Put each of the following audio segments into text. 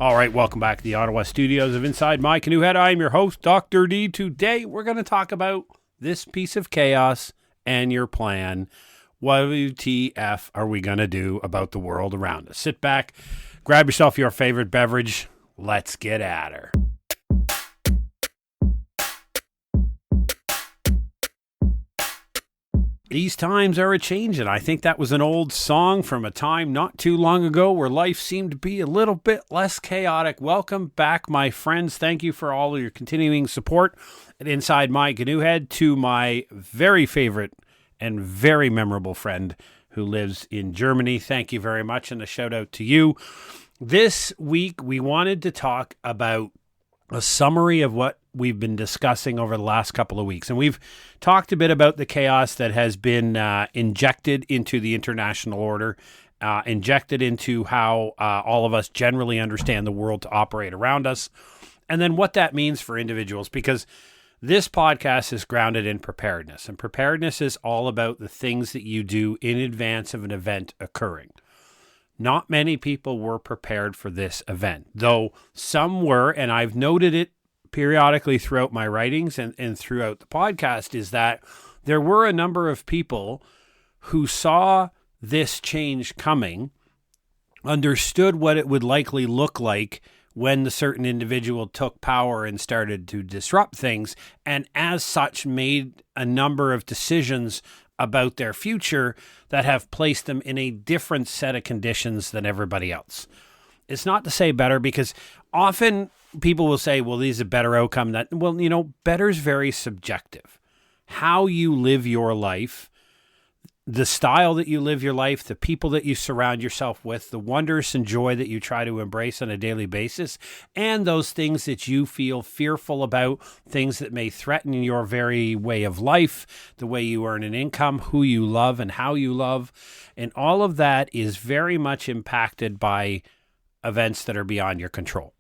All right, welcome back to the Ottawa studios of Inside My Canoe Head. I'm your host, Dr. D. Today, we're going to talk about this piece of chaos and your plan. What WTF are we going to do about the world around us? Sit back, grab yourself your favorite beverage. Let's get at her. These times are a-changin'. I think that was an old song from a time not too long ago where life seemed to be a little bit less chaotic. Welcome back, my friends. Thank you for all of your continuing support at Inside My Canoe Head, to my very favorite and very memorable friend who lives in Germany. Thank you very much, and a shout out to you. This week, we wanted to talk about a summary of what we've been discussing over the last couple of weeks. And we've talked a bit about the chaos that has been injected into the international order, injected into how all of us generally understand the world to operate around us, and then what that means for individuals, because this podcast is grounded in preparedness. And preparedness is all about the things that you do in advance of an event occurring. Not many people were prepared for this event, though some were, and I've noted it periodically throughout my writings and throughout the podcast, is that there were a number of people who saw this change coming, understood what it would likely look like when the certain individual took power and started to disrupt things, and as such made a number of decisions about their future that have placed them in a different set of conditions than everybody else. It's not to say better, because often people will say, well, these are better outcome. Better is very subjective. How you live your life, the style that you live your life, the people that you surround yourself with, the wonders and joy that you try to embrace on a daily basis, and those things that you feel fearful about, things that may threaten your very way of life, the way you earn an income, who you love and how you love. And all of that is very much impacted by events that are beyond your control.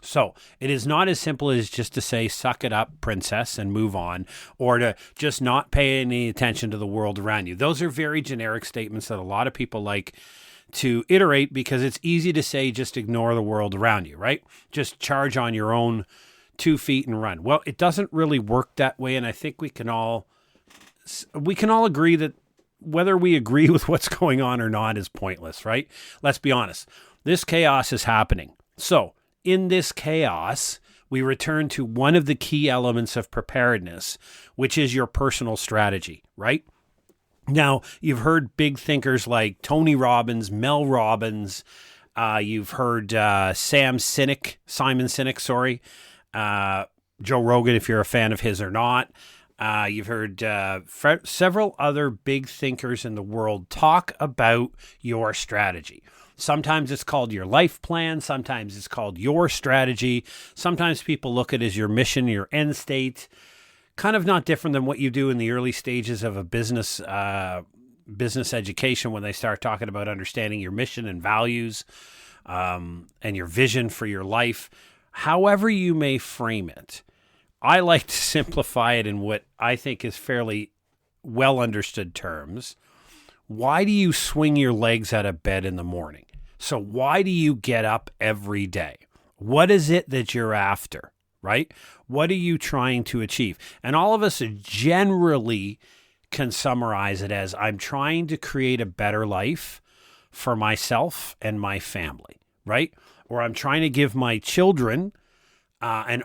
So it is not as simple as just to say, suck it up, princess, and move on, or to just not pay any attention to the world around you. Those are very generic statements that a lot of people like to iterate, because it's easy to say, just ignore the world around you, right? Just charge on your own 2 feet and run. Well, it doesn't really work that way. And I think we can all agree that whether we agree with what's going on or not is pointless, right? Let's be honest. This chaos is happening. So in this chaos, we return to one of the key elements of preparedness, which is your personal strategy, right? Now, you've heard big thinkers like Tony Robbins, Mel Robbins. You've heard Simon Sinek, Joe Rogan, if you're a fan of his or not. You've heard several other big thinkers in the world talk about your strategy. Sometimes it's called your life plan. Sometimes it's called your strategy. Sometimes people look at it as your mission, your end state. Kind of not different than what you do in the early stages of a business education, when they start talking about understanding your mission and values and your vision for your life. However you may frame it, I like to simplify it in what I think is fairly well understood terms. Why do you swing your legs out of bed in the morning? So why do you get up every day? What is it that you're after, right? What are you trying to achieve? And all of us generally can summarize it as, I'm trying to create a better life for myself and my family, right? Or I'm trying to give my children a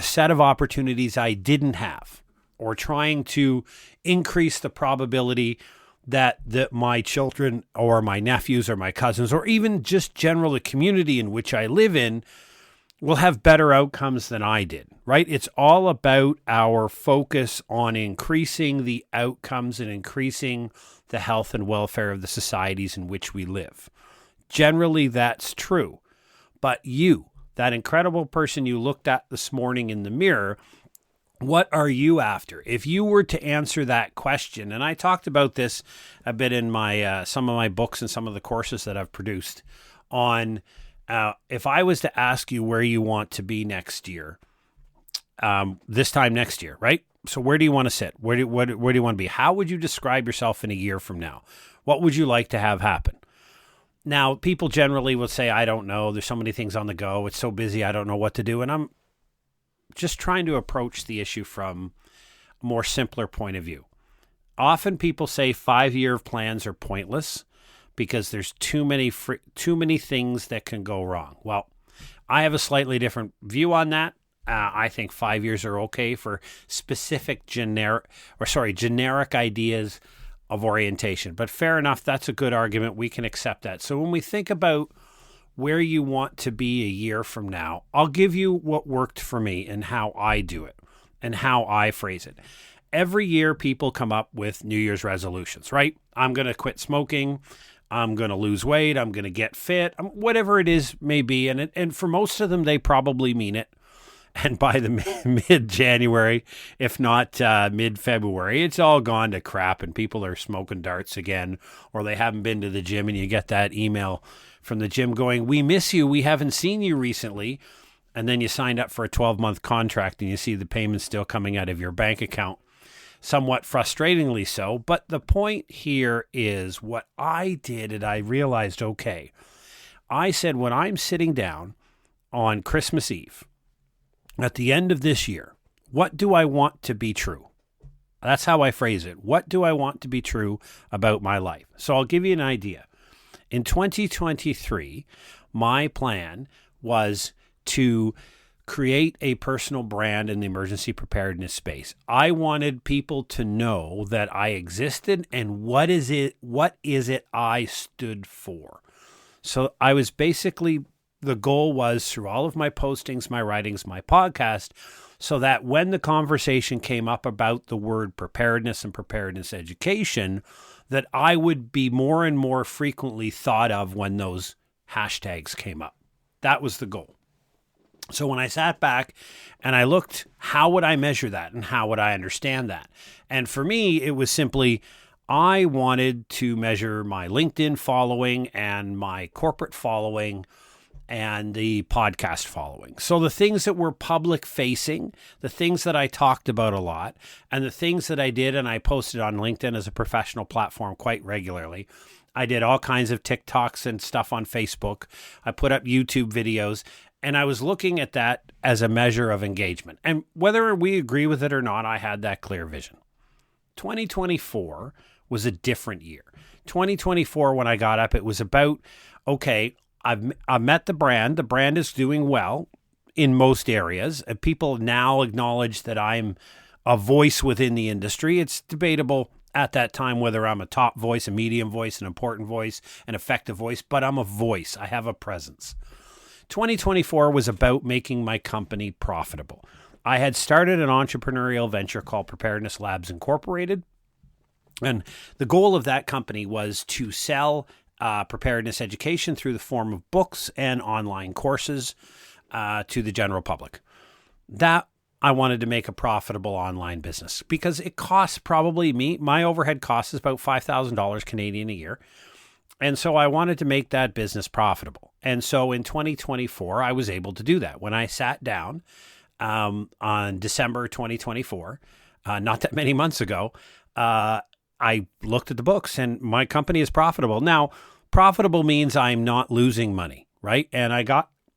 set of opportunities I didn't have, or trying to increase the probability that my children or my nephews or my cousins, or even just general the community in which I live in, will have better outcomes than I did, right? It's all about our focus on increasing the outcomes and increasing the health and welfare of the societies in which we live. Generally, that's true. But you, that incredible person you looked at this morning in the mirror, what are you after? If you were to answer that question, and I talked about this a bit in my some of my books and some of the courses that I've produced on, if I was to ask you where you want to be next year, this time next year, right? So where do you want to sit? Where do you want to be? How would you describe yourself in a year from now? What would you like to have happen? Now, people generally will say, I don't know. There's so many things on the go. It's so busy. I don't know what to do. And I'm just trying to approach the issue from a more simpler point of view. Often people say 5-year plans are pointless because there's too many things that can go wrong. Well, I have a slightly different view on that. I think 5 years are okay for specific generic ideas of orientation. But fair enough, that's a good argument. We can accept that. So when we think about where you want to be a year from now, I'll give you what worked for me and how I do it and how I phrase it. Every year people come up with New Year's resolutions, right? I'm going to quit smoking. I'm going to lose weight. I'm going to get fit, whatever it is may be. And for most of them, they probably mean it. And by the mid-January, if not mid-February, it's all gone to crap and people are smoking darts again, or they haven't been to the gym and you get that email from the gym going, we miss you. We haven't seen you recently. And then you signed up for a 12-month contract and you see the payments still coming out of your bank account, somewhat frustratingly so. But the point here is what I did, and I realized, okay, I said when I'm sitting down on Christmas Eve, at the end of this year, what do I want to be true? That's how I phrase it. What do I want to be true about my life? So I'll give you an idea. In 2023, my plan was to create a personal brand in the emergency preparedness space. I wanted people to know that I existed and what is it I stood for. So I was basically, the goal was through all of my postings, my writings, my podcast, so that when the conversation came up about the word preparedness and preparedness education, that I would be more and more frequently thought of when those hashtags came up. That was the goal. So when I sat back and I looked, how would I measure that and how would I understand that? And for me, it was simply, I wanted to measure my LinkedIn following and my corporate following and the podcast following. So the things that were public facing, the things that I talked about a lot, and the things that I did and I posted on LinkedIn as a professional platform quite regularly. I did all kinds of TikToks and stuff on Facebook. I put up YouTube videos, and I was looking at that as a measure of engagement. And whether we agree with it or not, I had that clear vision. 2024 was a different year. 2024, when I got up, it was about, okay, I've met the brand. The brand is doing well in most areas. People now acknowledge that I'm a voice within the industry. It's debatable at that time whether I'm a top voice, a medium voice, an important voice, an effective voice, but I'm a voice. I have a presence. 2024 was about making my company profitable. I had started an entrepreneurial venture called Preparedness Labs Incorporated. And the goal of that company was to sell preparedness education through the form of books and online courses to the general public. That I wanted to make a profitable online business because it costs my overhead cost is about $5,000 Canadian a year. And so I wanted to make that business profitable. And so in 2024, I was able to do that. When I sat down on December 2024, not that many months ago, I looked at the books and my company is profitable. Now, profitable means I'm not losing money, right? And I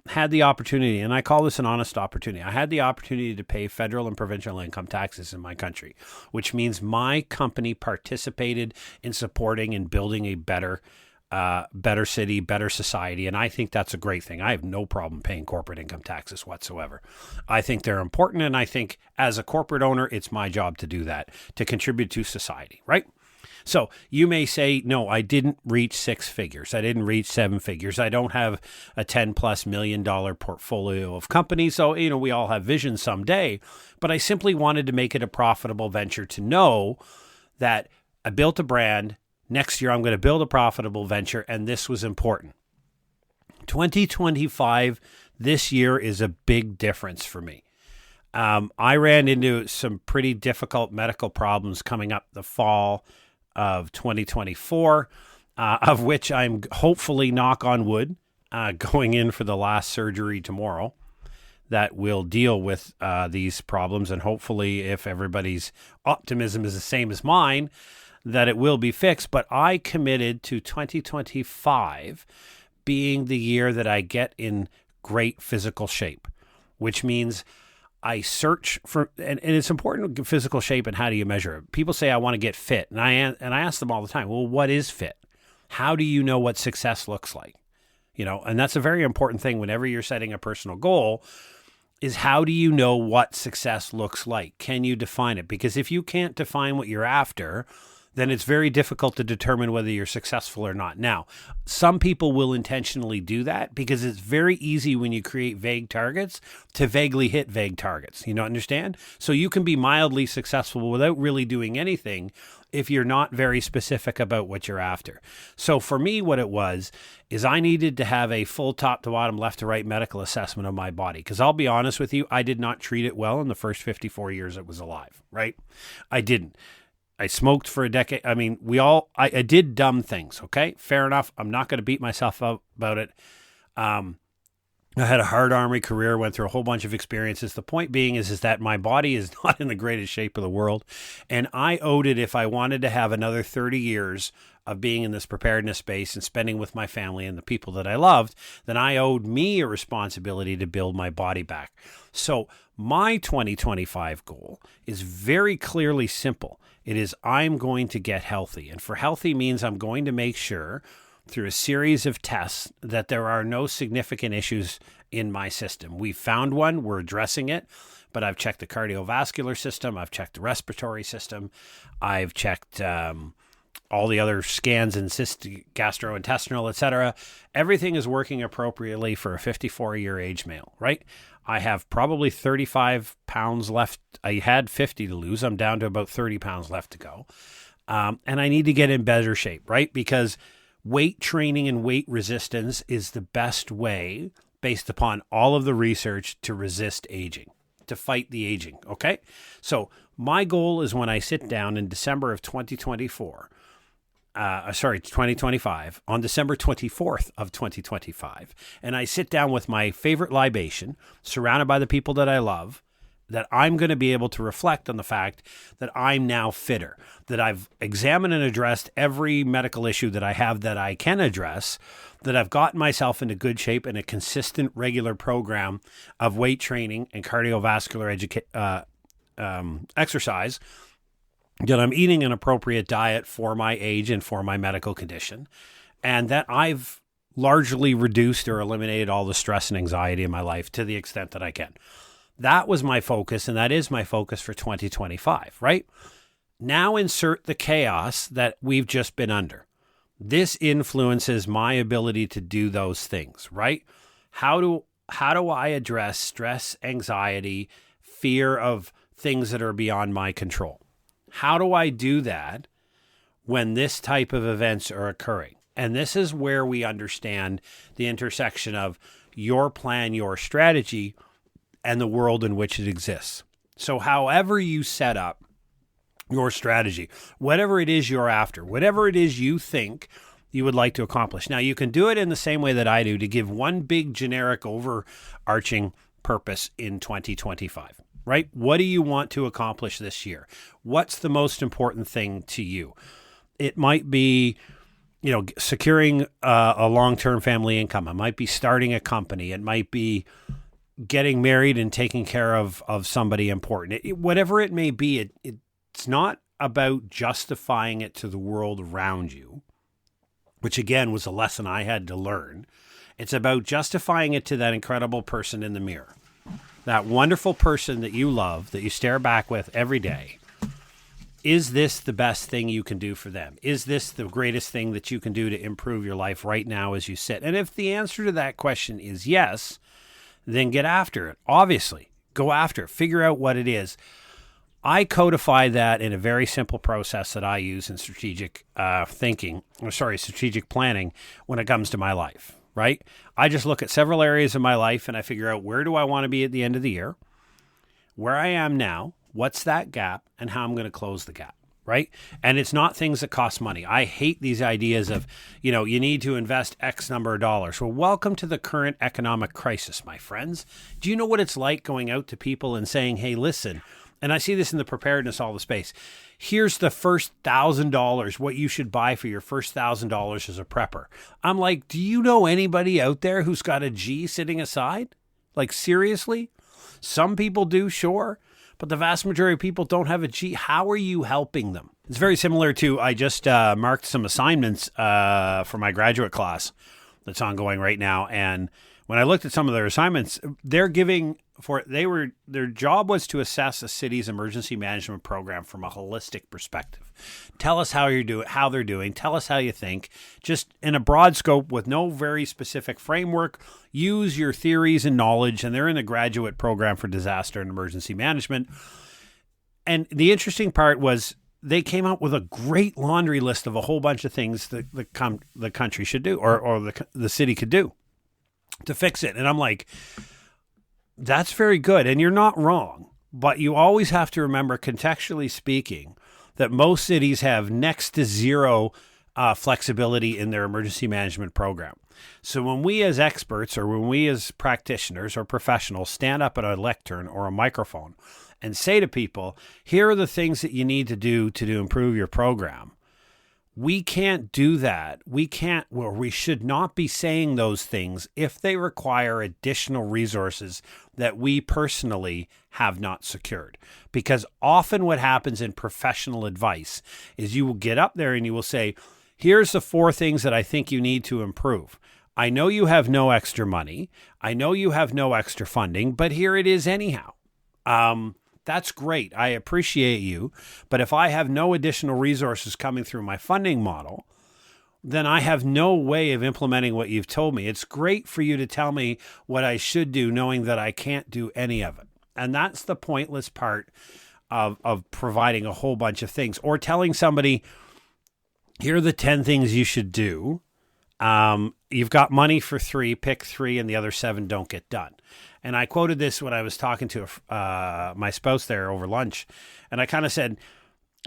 had the opportunity, and I call this an honest opportunity. I had the opportunity to pay federal and provincial income taxes in my country, which means my company participated in supporting and building a better city, better society. And I think that's a great thing. I have no problem paying corporate income taxes whatsoever. I think they're important. And I think as a corporate owner, it's my job to do that, to contribute to society, right? So you may say, no, I didn't reach 6 figures. I didn't reach 7 figures. I don't have a $10+ million portfolio of companies. So, we all have visions someday, but I simply wanted to make it a profitable venture to know that I built a brand. Next year, I'm going to build a profitable venture, and this was important. 2025, this year, is a big difference for me. I ran into some pretty difficult medical problems coming up the fall of 2024, of which I'm hopefully, knock on wood, going in for the last surgery tomorrow that will deal with these problems. And hopefully, if everybody's optimism is the same as mine, that it will be fixed, but I committed to 2025 being the year that I get in great physical shape, which means I search for, and it's important, physical shape, and how do you measure it? People say, I want to get fit. And I ask them all the time, well, what is fit? How do you know what success looks like? And that's a very important thing whenever you're setting a personal goal, is how do you know what success looks like? Can you define it? Because if you can't define what you're after, then it's very difficult to determine whether you're successful or not. Now, some people will intentionally do that because it's very easy when you create vague targets to vaguely hit vague targets. Understand? So you can be mildly successful without really doing anything if you're not very specific about what you're after. So for me, what it was is I needed to have a full top to bottom, left to right medical assessment of my body. Because I'll be honest with you, I did not treat it well in the first 54 years it was alive, right? I didn't. I smoked for a decade. I mean, I did dumb things, okay? Fair enough. I'm not going to beat myself up about it. I had a hard Army career, went through a whole bunch of experiences. The point being is that my body is not in the greatest shape of the world. And I owed it, if I wanted to have another 30 years of being in this preparedness space and spending with my family and the people that I loved, then I owed me a responsibility to build my body back. So my 2025 goal is very clearly simple. It is, I'm going to get healthy. And for healthy means I'm going to make sure through a series of tests that there are no significant issues in my system. We found one, we're addressing it, but I've checked the cardiovascular system, I've checked the respiratory system, I've checked all the other scans and gastrointestinal, etc. Everything is working appropriately for a 54-year age male, right? I have probably 35 pounds left. I had 50 to lose. I'm down to about 30 pounds left to go. And I need to get in better shape, right? Because weight training and weight resistance is the best way, based upon all of the research, to resist aging, to fight the aging, okay? So my goal is, when I sit down in December of 2025, on December 24th of 2025, and I sit down with my favorite libation, surrounded by the people that I love, that I'm going to be able to reflect on the fact that I'm now fitter, that I've examined and addressed every medical issue that I have that I can address, that I've gotten myself into good shape in a consistent, regular program of weight training and cardiovascular exercise, that I'm eating an appropriate diet for my age and for my medical condition, and that I've largely reduced or eliminated all the stress and anxiety in my life to the extent that I can. That was my focus, and that is my focus for 2025, right? Now insert the chaos that we've just been under. This influences my ability to do those things, right? How do I address stress, anxiety, fear of things that are beyond my control? How do I do that when this type of events are occurring? And this is where we understand the intersection of your plan, your strategy, and the world in which it exists. So however you set up your strategy, whatever it is you're after, whatever it is you think you would like to accomplish. Now, you can do it in the same way that I do, to give one big generic overarching purpose in 2025, right? What do you want to accomplish this year? What's the most important thing to you? It might be, securing a long-term family income. It might be starting a company. It might be getting married and taking care of somebody important. Whatever it may be, it's not about justifying it to the world around you, which again was a lesson I had to learn. It's about justifying it to that incredible person in the mirror, that wonderful person that you love, that you stare back with every day. Is this the best thing you can do for them? Is this the greatest thing that you can do to improve your life right now as you sit? And if the answer to that question is yes, then get after it. Obviously, go after it. Figure out what it is. I codify that in a very simple process that I use in strategic strategic planning when it comes to my life, right? I just look at several areas of my life and I figure out, where do I want to be at the end of the year? Where I am now, what's that gap, and how I'm going to close the gap. Right? And it's not things that cost money. I hate these ideas of, you need to invest X number of dollars. Well, welcome to the current economic crisis, my friends. Do you know what it's like going out to people and saying, hey, listen, and I see this in the preparedness all the space. Here's the first $1,000, what you should buy for your first $1,000 as a prepper. I'm like, do you know anybody out there who's got a G sitting aside? Like, seriously? Some people do, sure, but the vast majority of people don't have a G. How are you helping them? It's very similar to, I just marked some assignments for my graduate class that's ongoing right now. And when I looked at some of their assignments, their job was to assess a city's emergency management program from a holistic perspective. Tell us how they're doing. Tell us how you think. Just in a broad scope with no very specific framework. Use your theories and knowledge. And they're in the graduate program for disaster and emergency management. And the interesting part was they came up with a great laundry list of a whole bunch of things that the country should do or the city could do to fix it. And I'm like, that's very good. And you're not wrong, but you always have to remember, contextually speaking, that most cities have next to zero flexibility in their emergency management program. So when we as experts or when we as practitioners or professionals stand up at a lectern or a microphone and say to people, here are the things that you need to do to improve your program, we can't do that. We should not be saying those things if they require additional resources that we personally have not secured. Because often what happens in professional advice is you will get up there and you will say, here's the 4 things that I think you need to improve. I know you have no extra money. I know you have no extra funding, but here it is anyhow. That's great. I appreciate you. But if I have no additional resources coming through my funding model, then I have no way of implementing what you've told me. It's great for you to tell me what I should do, knowing that I can't do any of it. And that's the pointless part of providing a whole bunch of things or telling somebody, here are the 10 things you should do. You've got money for 3, pick 3, and the other 7 don't get done. And I quoted this when I was talking to my spouse there over lunch. And I kind of said,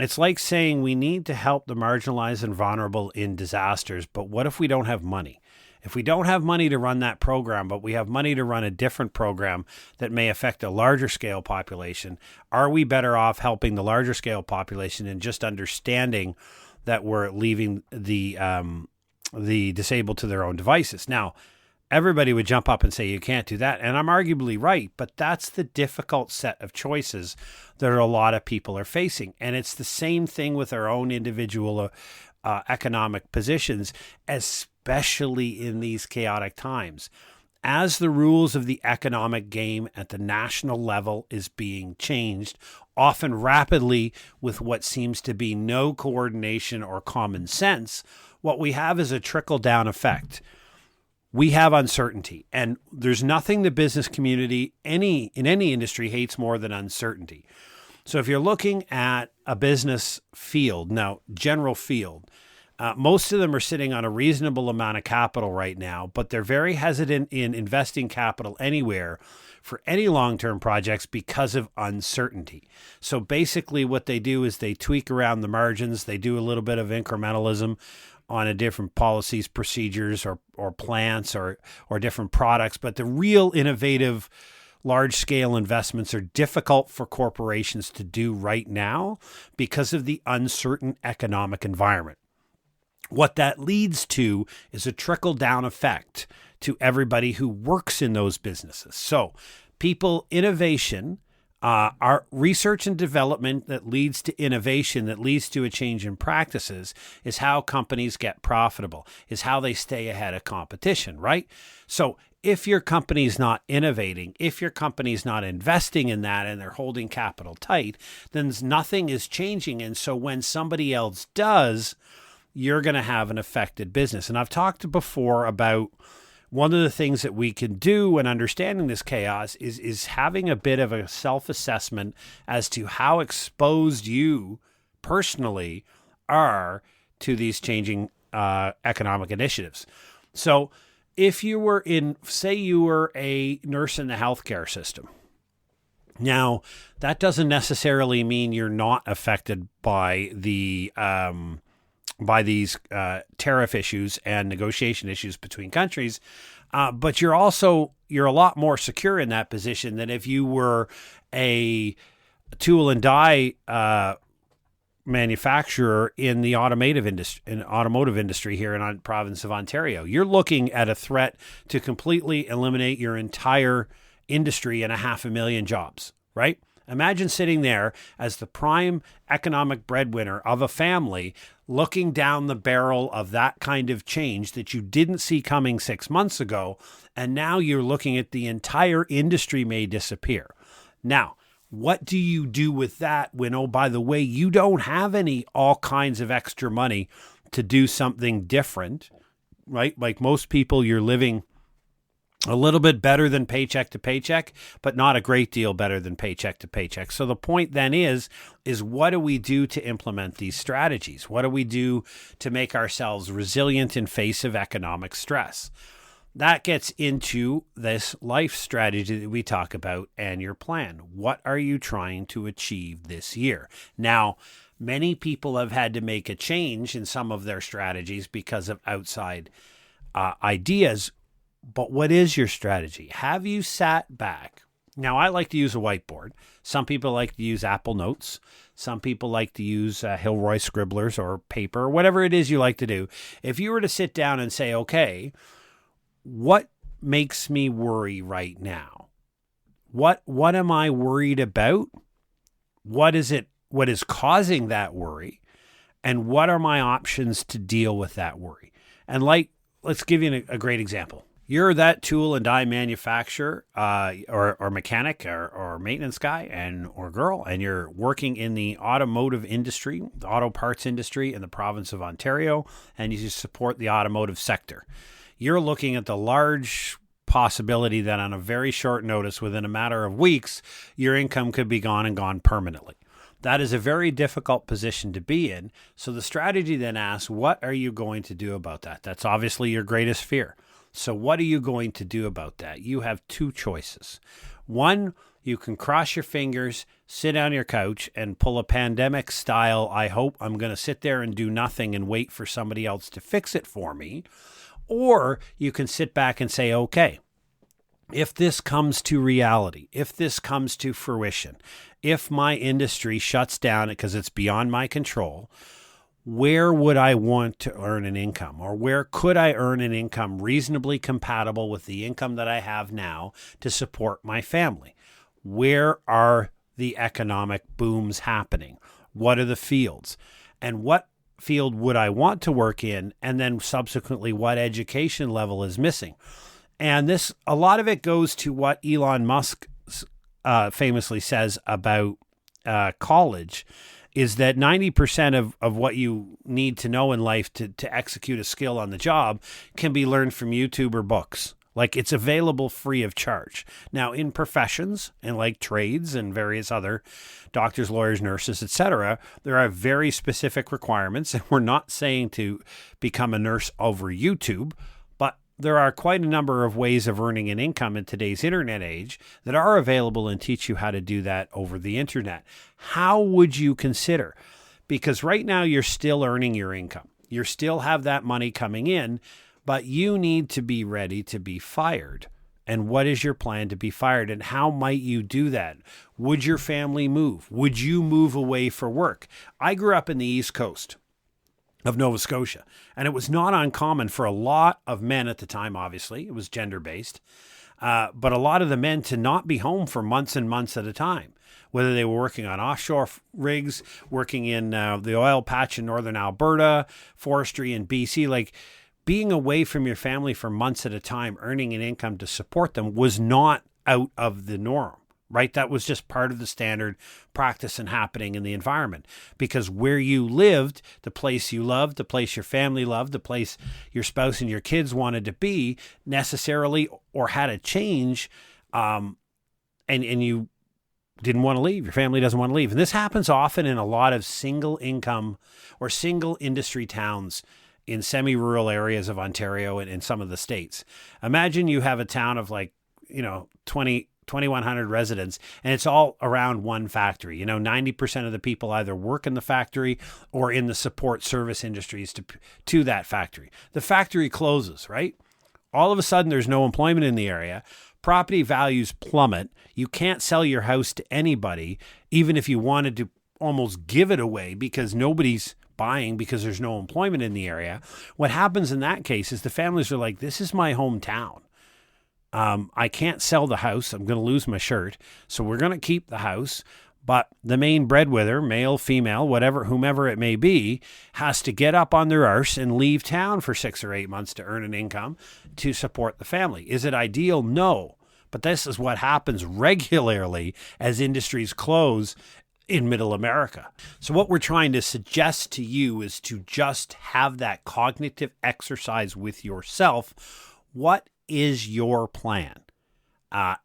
it's like saying we need to help the marginalized and vulnerable in disasters, but what if we don't have money? If we don't have money to run that program, but we have money to run a different program that may affect a larger scale population, are we better off helping the larger scale population and just understanding that we're leaving the disabled to their own devices? Now, everybody would jump up and say, you can't do that. And I'm arguably right, but that's the difficult set of choices that a lot of people are facing. And it's the same thing with our own individual economic positions, especially in these chaotic times. As the rules of the economic game at the national level is being changed, often rapidly with what seems to be no coordination or common sense, what we have is a trickle-down effect. We have uncertainty, and there's nothing the business community in any industry hates more than uncertainty. So if you're looking at a business field, now general field, most of them are sitting on a reasonable amount of capital right now, but they're very hesitant in investing capital anywhere for any long-term projects because of uncertainty. So basically what they do is they tweak around the margins. They do a little bit of incrementalism on a different policies, procedures, or plants or different products. But the real innovative large-scale investments are difficult for corporations to do right now because of the uncertain economic environment. What that leads to is a trickle-down effect to everybody who works in those businesses. So innovation, our research and development that leads to innovation, that leads to a change in practices, is how companies get profitable, is how they stay ahead of competition, right? So if your company's not innovating, if your company's not investing in that and they're holding capital tight, then nothing is changing. And so when somebody else does, you're going to have an affected business. And I've talked before about one of the things that we can do when understanding this chaos is having a bit of a self-assessment as to how exposed you personally are to these changing economic initiatives. So if you were say you were a nurse in the healthcare system, now that doesn't necessarily mean you're not affected by these tariff issues and negotiation issues between countries. But you're a lot more secure in that position than if you were a tool and die manufacturer in the automotive industry here in the province of Ontario. You're looking at a threat to completely eliminate your entire industry and 500,000 jobs, right? Imagine sitting there as the prime economic breadwinner of a family, looking down the barrel of that kind of change that you didn't see coming 6 months ago, and now you're looking at the entire industry may disappear. Now, what do you do with that when, oh, by the way, you don't have all kinds of extra money to do something different, right? Like most people, you're living a little bit better than paycheck to paycheck, but not a great deal better than paycheck to paycheck. So the point then is what do we do to implement these strategies? What do we do to make ourselves resilient in face of economic stress? That gets into this life strategy that we talk about and your plan. What are you trying to achieve this year? Now, many people have had to make a change in some of their strategies because of outside ideas. But what is your strategy? Have you sat back? Now, I like to use a whiteboard. Some people like to use Apple Notes. Some people like to use Hilroy Scribblers or paper, or whatever it is you like to do. If you were to sit down and say, okay, what makes me worry right now? What am I worried about? What is causing that worry? And what are my options to deal with that worry? And let's give you a great example. You're that tool and die manufacturer or mechanic or maintenance guy or girl, and you're working in the automotive industry, the auto parts industry in the province of Ontario, and you support the automotive sector. You're looking at the large possibility that on a very short notice, within a matter of weeks, your income could be gone and gone permanently. That is a very difficult position to be in. So the strategy then asks, what are you going to do about that? That's obviously your greatest fear. So what are you going to do about that? You have two choices. One, you can cross your fingers, sit on your couch, and pull a pandemic style, I hope I'm going to sit there and do nothing and wait for somebody else to fix it for me. Or you can sit back and say, okay, if this comes to reality, if this comes to fruition, if my industry shuts down because it's beyond my control, where would I want to earn an income, or where could I earn an income reasonably compatible with the income that I have now to support my family? Where are the economic booms happening? What are the fields? And what field would I want to work in? And then subsequently, what education level is missing? And a lot of it goes to what Elon Musk famously says about college, is that 90% of what you need to know in life to execute a skill on the job can be learned from YouTube or books. Like, it's available free of charge. Now, in professions and like trades and various other doctors, lawyers, nurses, etc., there are very specific requirements. And we're not saying to become a nurse over YouTube, but there are quite a number of ways of earning an income in today's internet age that are available and teach you how to do that over the internet. How would you consider? Because right now you're still earning your income. You still have that money coming in, but you need to be ready to be fired. And what is your plan to be fired? And how might you do that? Would your family move? Would you move away for work? I grew up in the East Coast of Nova Scotia, and it was not uncommon for a lot of men at the time, obviously, it was gender-based, but a lot of the men to not be home for months and months at a time, whether they were working on offshore rigs, working in the oil patch in northern Alberta, forestry in BC, like being away from your family for months at a time, earning an income to support them was not out of the norm. Right? That was just part of the standard practice and happening in the environment, because where you lived, the place you loved, the place your family loved, the place your spouse and your kids wanted to be necessarily or had a change, and you didn't want to leave. Your family doesn't want to leave. And this happens often in a lot of single income or single industry towns in semi-rural areas of Ontario and in some of the states. Imagine you have a town of 2,100 residents, and it's all around one factory. 90% of the people either work in the factory or in the support service industries to that factory. The factory closes, right? All of a sudden, there's no employment in the area. property values plummet. You can't sell your house to anybody, even if you wanted to almost give it away, because nobody's buying because there's no employment in the area. What happens in that case is the families are like, this is my hometown. I can't sell the house. I'm going to lose my shirt. So we're going to keep the house. But the main breadwinner, male, female, whatever, whomever it may be, has to get up on their arse and leave town for 6 or 8 months to earn an income to support the family. Is it ideal? No. But this is what happens regularly as industries close in middle America. So what we're trying to suggest to you is to just have that cognitive exercise with yourself. What is your plan?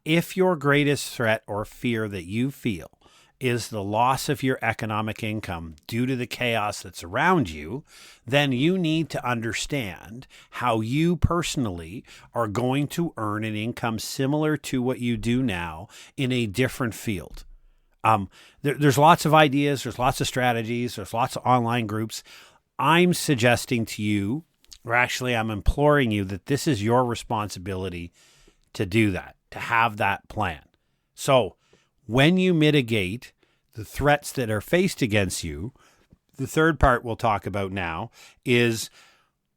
If your greatest threat or fear that you feel is the loss of your economic income due to the chaos that's around you, then you need to understand how you personally are going to earn an income similar to what you do now in a different field. There's lots of ideas, there's lots of strategies, there's lots of online groups. I'm suggesting to you, or actually I'm imploring you, that this is your responsibility to do that, to have that plan. So when you mitigate the threats that are faced against you, the third part we'll talk about now is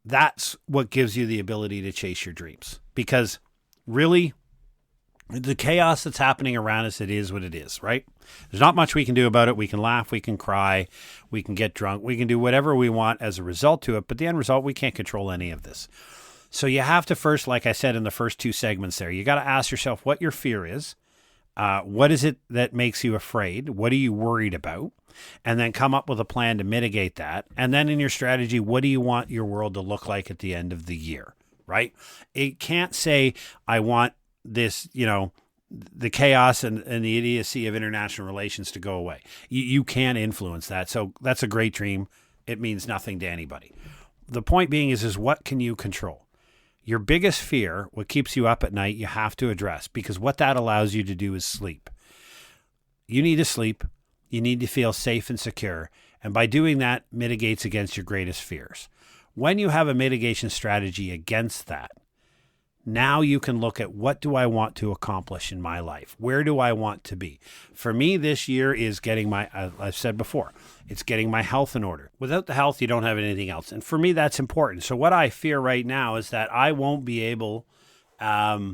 that's what gives you the ability to chase your dreams. Because really, the chaos that's happening around us, it is what it is, right? There's not much we can do about it. We can laugh, we can cry, we can get drunk, we can do whatever we want as a result to it. But the end result, we can't control any of this. So you have to first, like I said in the first 2 segments there, you got to ask yourself what your fear is. What is it that makes you afraid? What are you worried about? And then come up with a plan to mitigate that. And then in your strategy, what do you want your world to look like at the end of the year, right? It can't say, I want this, the chaos and the idiocy of international relations to go away. You can't influence that. So that's a great dream. It means nothing to anybody. The point being is what can you control? Your biggest fear, what keeps you up at night, you have to address, because what that allows you to do is sleep. You need to sleep. You need to feel safe and secure. And by doing that, mitigates against your greatest fears. When you have a mitigation strategy against that, now you can look at, what do I want to accomplish in my life? Where do I want to be? For me, this year is getting I've said before, it's getting my health in order. Without the health, you don't have anything else. And for me, that's important. So what I fear right now is that I won't be able, that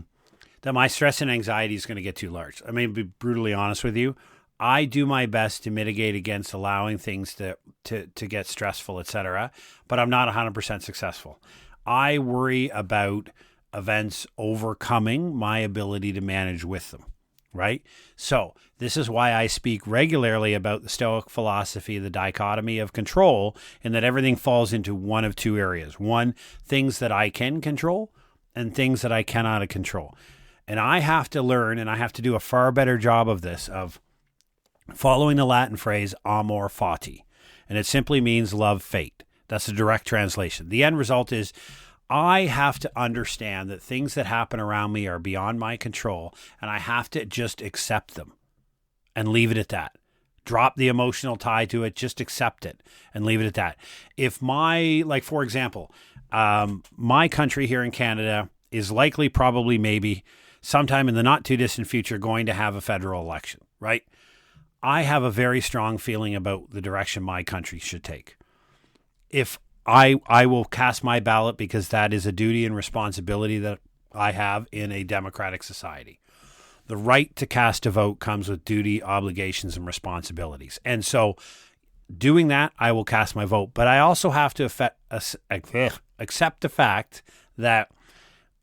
my stress and anxiety is going to get too large. I mean, to be brutally honest with you, I do my best to mitigate against allowing things to get stressful, etc. But I'm not 100% successful. I worry about events overcoming my ability to manage with them, right? So this is why I speak regularly about the Stoic philosophy, the dichotomy of control, and that everything falls into one of 2 areas. One, things that I can control, and things that I cannot control. And I have to learn, and I have to do a far better job of this, of following the Latin phrase amor fati. And it simply means love fate. That's a direct translation. The end result is, I have to understand that things that happen around me are beyond my control, and I have to just accept them and leave it at that. Drop the emotional tie to it, just accept it and leave it at that. If for example, my country here in Canada is likely, probably, maybe sometime in the not too distant future going to have a federal election, right? I have a very strong feeling about the direction my country should take. If I will cast my ballot, because that is a duty and responsibility that I have in a democratic society. The right to cast a vote comes with duty, obligations, and responsibilities. And so doing that, I will cast my vote. But I also have to accept the fact that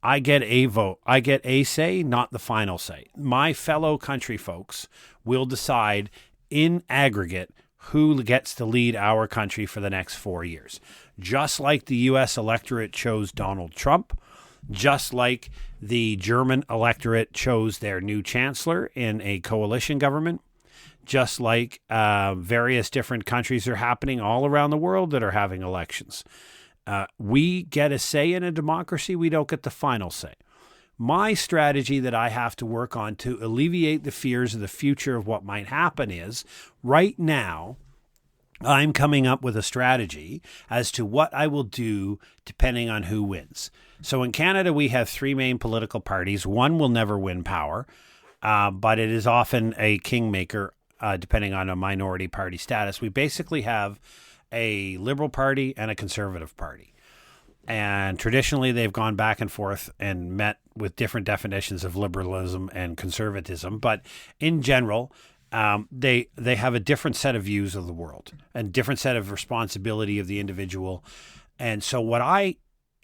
I get a vote. I get a say, not the final say. My fellow country folks will decide in aggregate who gets to lead our country for the next 4 years. Just like the U.S. electorate chose Donald Trump, just like the German electorate chose their new chancellor in a coalition government, just like various different countries are happening all around the world that are having elections. We get a say in a democracy. We don't get the final say. My strategy that I have to work on to alleviate the fears of the future of what might happen is, right now, I'm coming up with a strategy as to what I will do depending on who wins. So in Canada, we have three main political parties. One will never win power, but it is often a kingmaker depending on a minority party status. We basically have a Liberal Party and a Conservative Party. And traditionally, they've gone back and forth and met with different definitions of liberalism and conservatism. But in general, they have a different set of views of the world and different set of responsibility of the individual. And so what I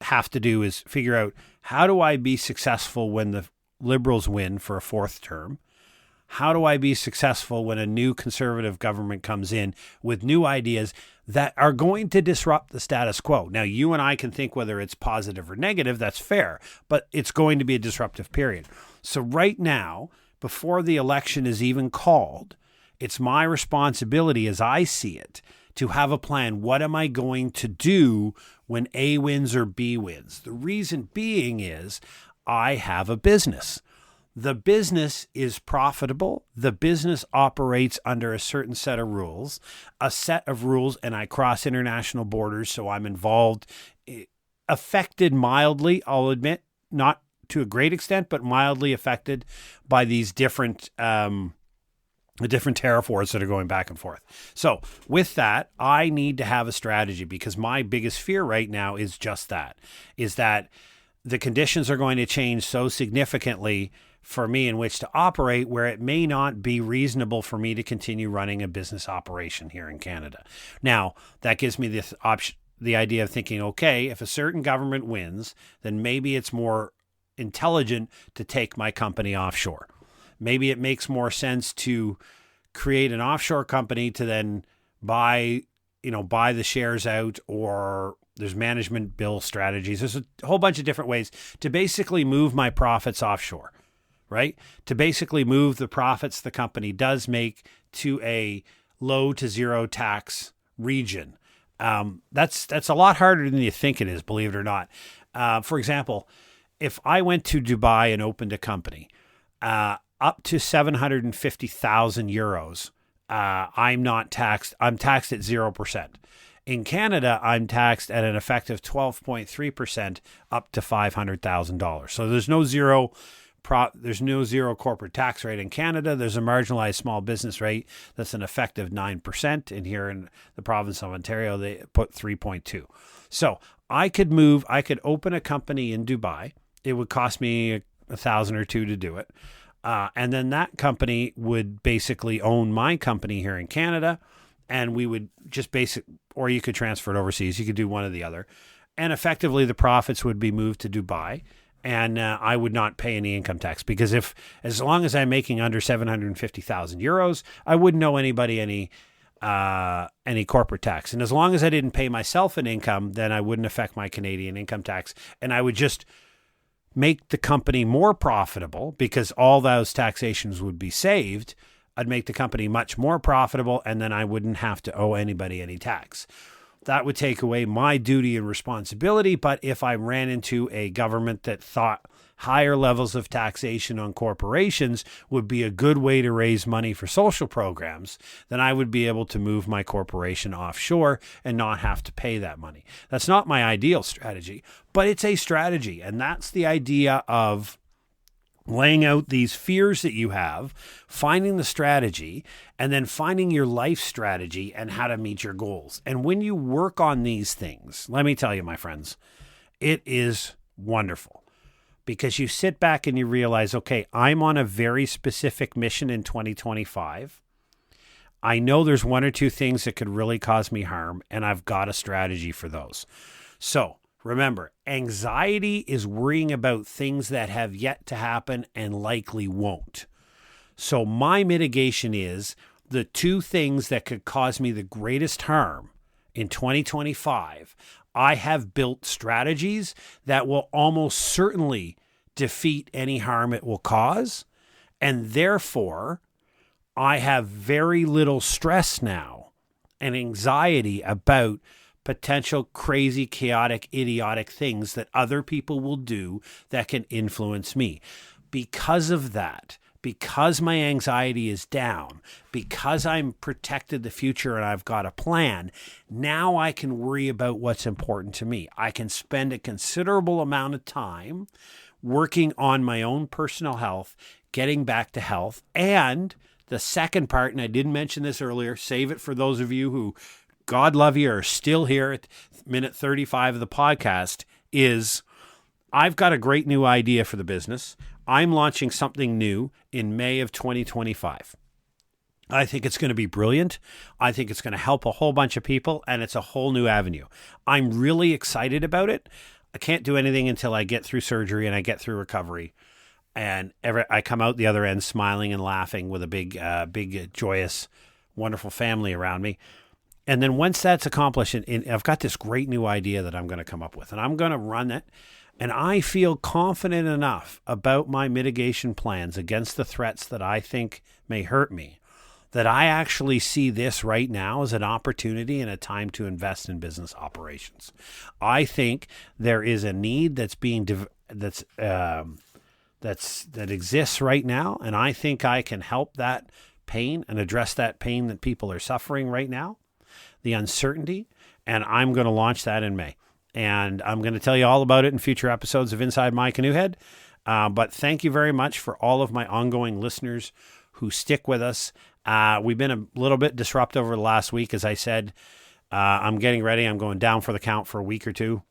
have to do is figure out, how do I be successful when the Liberals win for a fourth term? How do I be successful when a new conservative government comes in with new ideas that are going to disrupt the status quo? Now, you and I can think whether it's positive or negative. That's fair, but it's going to be a disruptive period. So right now, before the election is even called, it's my responsibility, as I see it, to have a plan. What am I going to do when A wins or B wins? The reason being is I have a business. The business is profitable. The business operates under a certain set of rules, and I cross international borders, so I'm involved, affected mildly, I'll admit, not to a great extent, but mildly affected by these different tariff wars that are going back and forth. So with that, I need to have a strategy, because my biggest fear right now is just that, is that the conditions are going to change so significantly for me in which to operate, where it may not be reasonable for me to continue running a business operation here in Canada. Now, that gives me this option, the idea of thinking, okay, if a certain government wins, then maybe it's more intelligent to take my company offshore. Maybe it makes more sense to create an offshore company to then buy the shares out, or there's management bill strategies. There's a whole bunch of different ways to basically move my profits offshore, right? To basically move the profits the company does make to a low to zero tax region. That's a lot harder than you think it is, believe it or not. For example, if I went to Dubai and opened a company, up to 750,000 euros, I'm not taxed. I'm taxed at 0%. In Canada, I'm taxed at an effective 12.3% up to $500,000. So there's no zero corporate tax rate in Canada. There's a marginalized small business rate that's an effective 9%. And here in the province of Ontario, they put 3.2. So I could open a company in Dubai. It would cost me $1,000 or $2,000 to do it. And then that company would basically own my company here in Canada, and we would just or you could transfer it overseas. You could do one or the other. And effectively the profits would be moved to Dubai, and I would not pay any income tax, because as long as I'm making under 750,000 euros, I wouldn't owe anybody any corporate tax. And as long as I didn't pay myself an income, then I wouldn't affect my Canadian income tax. And I would just make the company more profitable, because all those taxations would be saved. I'd make the company much more profitable, and then I wouldn't have to owe anybody any tax. That would take away my duty and responsibility. But if I ran into a government that thought higher levels of taxation on corporations would be a good way to raise money for social programs, then I would be able to move my corporation offshore and not have to pay that money. That's not my ideal strategy, but it's a strategy. And that's the idea of laying out these fears that you have, finding the strategy, and then finding your life strategy and how to meet your goals. And when you work on these things, let me tell you, my friends, it is wonderful, because you sit back and you realize, okay, I'm on a very specific mission in 2025. I know there's one or two things that could really cause me harm, and I've got a strategy for those. So remember, anxiety is worrying about things that have yet to happen and likely won't. So my mitigation is the two things that could cause me the greatest harm in 2025. I have built strategies that will almost certainly defeat any harm it will cause. And therefore, I have very little stress now and anxiety about potential crazy, chaotic, idiotic things that other people will do that can influence me. Because of that, because my anxiety is down, because I'm protected the future and I've got a plan, now I can worry about what's important to me. I can spend a considerable amount of time working on my own personal health, getting back to health. And the second part, and I didn't mention this earlier, save it for those of you who, God love you, are still here at minute 35 of the podcast, is I've got a great new idea for the business. I'm launching something new in May of 2025. I think it's going to be brilliant. I think it's going to help a whole bunch of people, and it's a whole new avenue. I'm really excited about it. I can't do anything until I get through surgery and I get through recovery. And I come out the other end smiling and laughing with a big, joyous, wonderful family around me. And then once that's accomplished, and I've got this great new idea that I'm going to come up with, and I'm going to run it. And I feel confident enough about my mitigation plans against the threats that I think may hurt me, that I actually see this right now as an opportunity and a time to invest in business operations. I think there is a need that exists right now, and I think I can help that pain and address that pain that people are suffering right now, the uncertainty, and I'm going to launch that in May. And I'm going to tell you all about it in future episodes of Inside My Canoe Head. But thank you very much for all of my ongoing listeners who stick with us. We've been a little bit disruptive over the last week. As I said, I'm getting ready. I'm going down for the count for a week or two.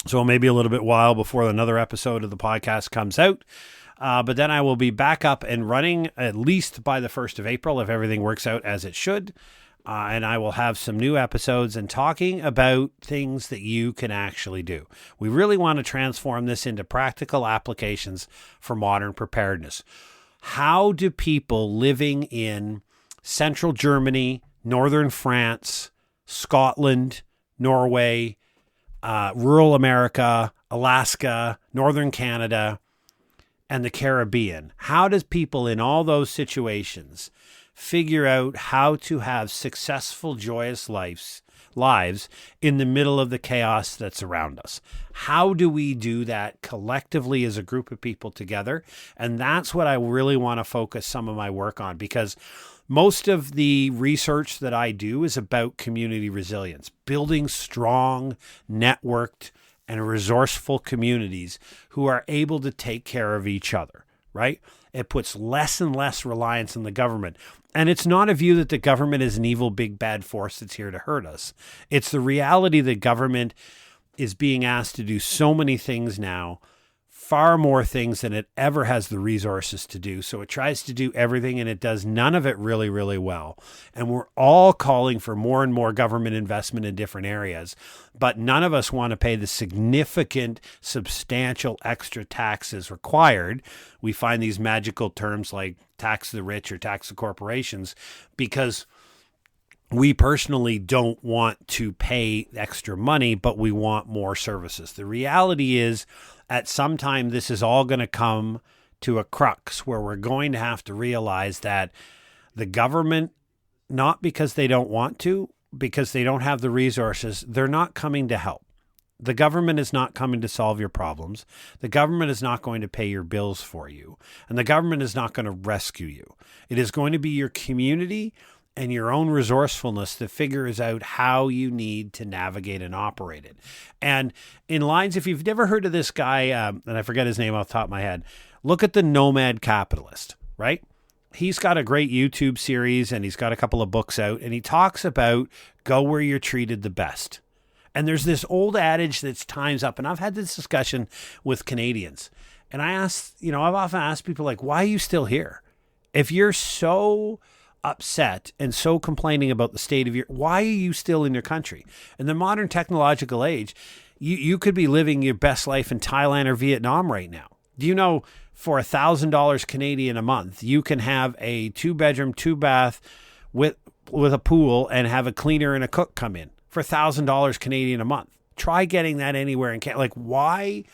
So maybe a little bit while before another episode of the podcast comes out. But then I will be back up and running at least by the 1st of April if everything works out as it should. And I will have some new episodes and talking about things that you can actually do. We really want to transform this into practical applications for modern preparedness. How do people living in central Germany, northern France, Scotland, Norway, rural America, Alaska, northern Canada, and the Caribbean, how does people in all those situations figure out how to have successful, joyous lives in the middle of the chaos that's around us? How do we do that collectively as a group of people together? And that's what I really want to focus some of my work on, because most of the research that I do is about community resilience, building strong, networked, and resourceful communities who are able to take care of each other, right? It puts less and less reliance on the government. And it's not a view that the government is an evil, big, bad force that's here to hurt us. It's the reality that government is being asked to do so many things now, far more things than it ever has the resources to do. So it tries to do everything, and it does none of it really, really well. And we're all calling for more and more government investment in different areas, but none of us want to pay the significant, substantial extra taxes required. We find these magical terms like tax the rich or tax the corporations because we personally don't want to pay extra money, but we want more services. The reality is, at some time, this is all going to come to a crux where we're going to have to realize that the government, not because they don't want to, because they don't have the resources, they're not coming to help. The government is not coming to solve your problems. The government is not going to pay your bills for you. And the government is not going to rescue you. It is going to be your community and your own resourcefulness that figures out how you need to navigate and operate it. And in lines, if you've never heard of this guy, and I forget his name off the top of my head, look at the Nomad Capitalist, right? He's got a great YouTube series and he's got a couple of books out, and he talks about go where you're treated the best. And there's this old adage that's time's up. And I've had this discussion with Canadians. And I've often asked people like, why are you still here? If you're so upset and so complaining about the state of why are you still in your country? In the modern technological age, you could be living your best life in Thailand or Vietnam right now. Do you know for $1,000 Canadian a month, you can have a 2-bedroom, 2-bath with a pool and have a cleaner and a cook come in for $1,000 Canadian a month? Try getting that anywhere in Canada. Like, why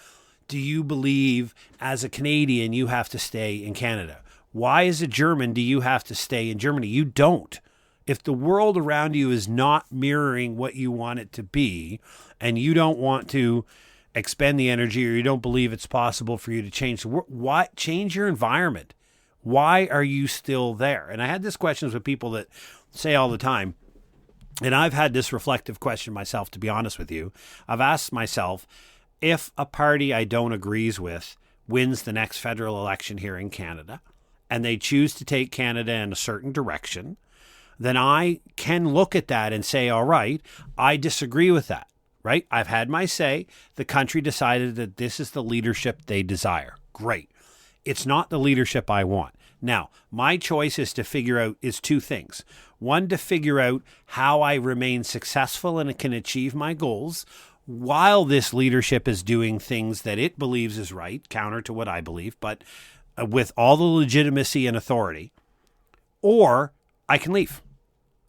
do you believe as a Canadian you have to stay in Canada? Why, as a German, do you have to stay in Germany? You don't. If the world around you is not mirroring what you want it to be, and you don't want to expend the energy, or you don't believe it's possible for you to change, change your environment. Why are you still there? And I had this questions with people that say all the time, and I've had this reflective question myself, to be honest with you. I've asked myself, if a party I don't agree with wins the next federal election here in Canada, and they choose to take Canada in a certain direction, then I can look at that and say, all right, I disagree with that, right? I've had my say. The country decided that this is the leadership they desire. Great. It's not the leadership I want. Now, my choice is two things. One, to figure out how I remain successful and can achieve my goals while this leadership is doing things that it believes is right, counter to what I believe, but with all the legitimacy and authority. Or I can leave.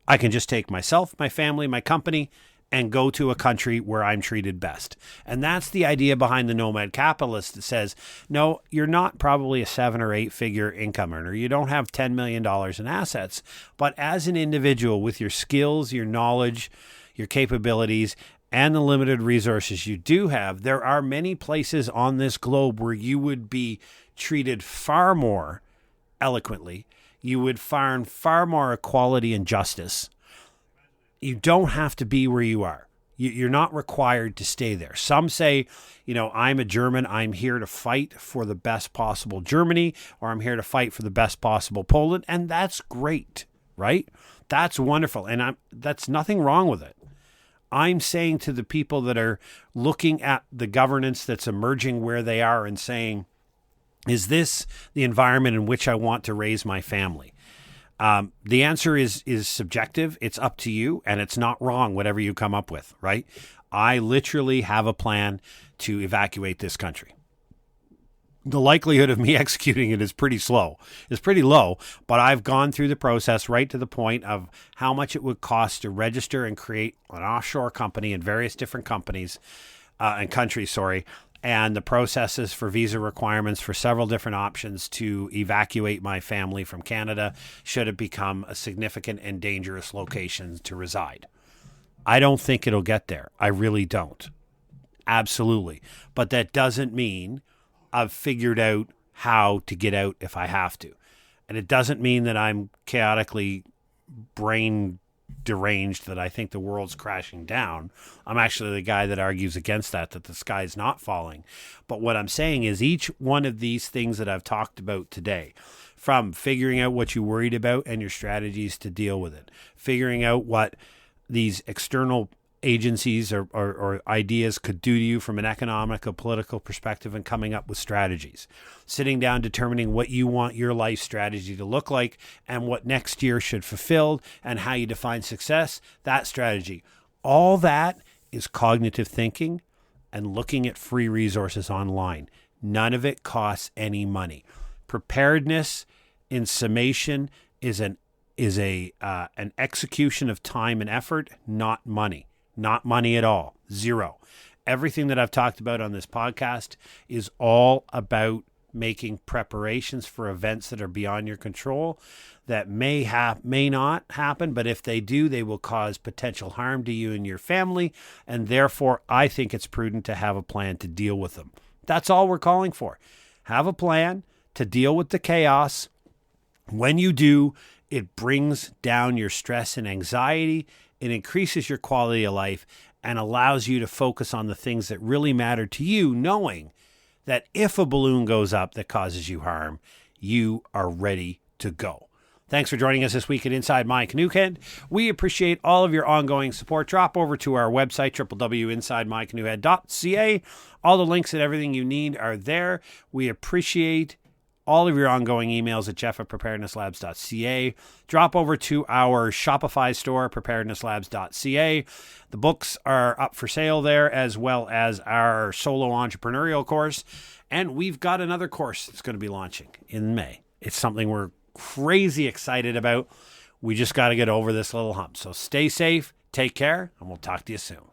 I can just take myself, my family, my company, and go to a country where I'm treated best. And that's the idea behind the nomad capitalist that says, no, you're not probably a 7 or 8 figure income earner. You don't have $10 million in assets. But as an individual with your skills, your knowledge, your capabilities, and the limited resources you do have, there are many places on this globe where you would be treated far more eloquently. You would find far more equality and justice. You don't have to be where you are. You're not required to stay there. Some say, I'm a German. I'm here to fight for the best possible Germany, or I'm here to fight for the best possible Poland. And that's great, right? That's wonderful. And that's nothing wrong with it. I'm saying to the people that are looking at the governance that's emerging where they are and saying, is this the environment in which I want to raise my family? The answer is subjective. It's up to you, and it's not wrong, whatever you come up with, right? I literally have a plan to evacuate this country. The likelihood of me executing it is pretty low, but I've gone through the process right to the point of how much it would cost to register and create an offshore company in various different countries, and the processes for visa requirements for several different options to evacuate my family from Canada should it become a significant and dangerous location to reside. I don't think it'll get there. I really don't. Absolutely. But that doesn't mean I've figured out how to get out if I have to. And it doesn't mean that I'm chaotically brain deranged, that I think the world's crashing down. I'm actually the guy that argues against that the sky's not falling. But what I'm saying is each one of these things that I've talked about today, from figuring out what you're worried about and your strategies to deal with it, figuring out what these external agencies or ideas could do to you from an economic or political perspective, and coming up with strategies, sitting down, determining what you want your life strategy to look like and what next year should fulfill and how you define success, that strategy. All that is cognitive thinking and looking at free resources online. None of it costs any money. Preparedness, in summation, is an execution of time and effort, not money. Not money at all. Zero. Everything that I've talked about on this podcast is all about making preparations for events that are beyond your control, that may not happen, but if they do, they will cause potential harm to you and your family, and therefore I think it's prudent to have a plan to deal with them. That's all we're calling for. Have a plan to deal with the chaos. When you do, it brings down your stress and anxiety. It increases your quality of life and allows you to focus on the things that really matter to you, knowing that if a balloon goes up that causes you harm, you are ready to go. Thanks for joining us this week at Inside My Canoe Head. We appreciate all of your ongoing support. Drop over to our website, www.insidemycanoehead.ca. All the links and everything you need are there. We appreciate all of your ongoing emails at jeff@preparednesslabs.ca. Drop over to our Shopify store, preparednesslabs.ca. The books are up for sale there, as well as our solo entrepreneurial course. And we've got another course that's going to be launching in May. It's something we're crazy excited about. We just got to get over this little hump. So stay safe, take care, and we'll talk to you soon.